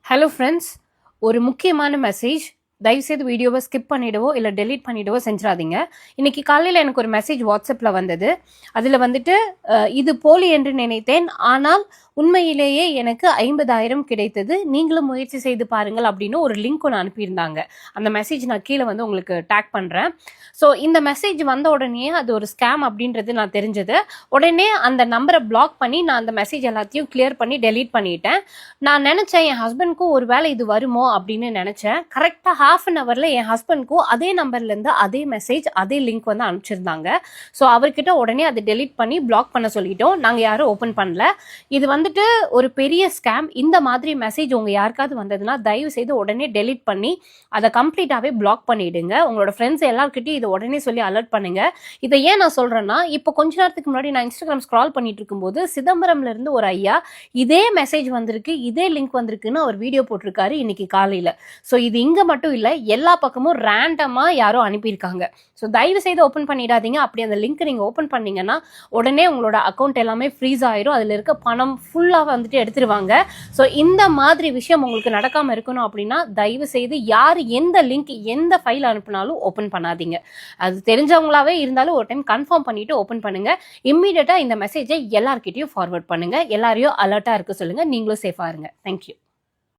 Hello friends, ஒரு முக்கியமான message. தயவுசெய்து வீடியோவை ஸ்கிப் பண்ணிவிடவோ இல்லை டெலீட் பண்ணிவிடவோ செஞ்சிடாதீங்க. இன்றைக்கி காலையில் எனக்கு ஒரு மெசேஜ் வாட்ஸ்அப்பில் வந்தது. அதில் வந்துட்டு இது போலி என்று நினைத்தேன், ஆனால் உண்மையிலேயே எனக்கு 50,000 கிடைத்தது, நீங்களும் முயற்சி செய்து பாருங்கள் அப்படின்னு ஒரு லிங்க் ஒன்று அனுப்பியிருந்தாங்க. அந்த மெசேஜ் நான் கீழே வந்து உங்களுக்கு டேக் பண்ணுறேன். ஸோ இந்த மெசேஜ் வந்த உடனே அது ஒரு ஸ்கேம் அப்படின்றது நான் தெரிஞ்சது. உடனே அந்த நம்பரை பிளாக் பண்ணி நான் அந்த மெசேஜ் எல்லாத்தையும் கிளியர் பண்ணி டெலீட் பண்ணிட்டேன். நான் நினச்சேன் என் ஹஸ்பண்ட்க்கும் ஒரு வேளை இது வருமோ அப்படின்னு நினச்சேன். கரெக்டாக ஹாஃப் அன் ஹவரில் என் ஹஸ்பண்ட்க்கும் அதே நம்பர்லேருந்து அதே மெசேஜ் அதே லிங்க் வந்து அனுப்பிச்சிருந்தாங்க. ஸோ அவர்கிட்ட உடனே அதை டெலீட் பண்ணி பிளாக் பண்ண சொல்லிட்டோம். நாங்கள் யாரும் ஓப்பன் பண்ணல. இது வந்துட்டு ஒரு பெரிய ஸ்கேம். இந்த மாதிரி மெசேஜ் உங்கள் யாருக்காவது வந்ததுன்னா தயவு செய்து உடனே டெலீட் பண்ணி அதை கம்ப்ளீட்டாகவே பிளாக் பண்ணிவிடுங்க. உங்களோட ஃப்ரெண்ட்ஸ் எல்லாருக்கிட்டையும் இதை உடனே சொல்லி அலர்ட் பண்ணுங்க. இதை ஏன் நான் சொல்கிறேன்னா, இப்போ கொஞ்ச நேரத்துக்கு முன்னாடி நான் இன்ஸ்டாகிராம் ஸ்க்ரால் பண்ணிட்டு இருக்கும்போது சிதம்பரம்ல இருந்து ஒரு ஐயா இதே மெசேஜ் வந்திருக்கு, இதே லிங்க் வந்திருக்குன்னு அவர் வீடியோ போட்டிருக்காரு இன்னைக்கு காலையில். ஸோ இது இங்கே மட்டும் இல்லை, எல்லா பக்கமும் ரேண்டமாக யாரோ அனுப்பியிருக்காங்க. ஸோ தயவு செய்து ஓப்பன் பண்ணிடாதீங்க. அப்படி அந்த லிங்க் நீங்கள் ஓப்பன் பண்ணீங்கன்னா உடனே உங்களோட அக்கௌண்ட் எல்லாமே ஃப்ரீஸ் ஆயிரும். அதில் இருக்க பணம் ஃபுல்லாக வந்துட்டு எடுத்துருவாங்க. ஸோ இந்த மாதிரி விஷயம் உங்களுக்கு நடக்காமல் இருக்கணும் அப்படின்னா தயவு செய்து யார் எந்த லிங்க் எந்த ஃபைல் அனுப்புனாலும் ஓப்பன் பண்ணாதீங்க. அது தெரிஞ்சவங்களாவே இருந்தாலும் ஒரு டைம் கன்ஃபார்ம் பண்ணிட்டு ஓப்பன் பண்ணுங்க. இம்மீடியட்டாக இந்த மெசேஜை எல்லார்கிட்டையும் ஃபார்வர்ட் பண்ணுங்க. எல்லாரையும் அலர்ட்டாக இருக்க சொல்லுங்க. நீங்களும் சேஃபாக இருங்க. தேங்க்யூ.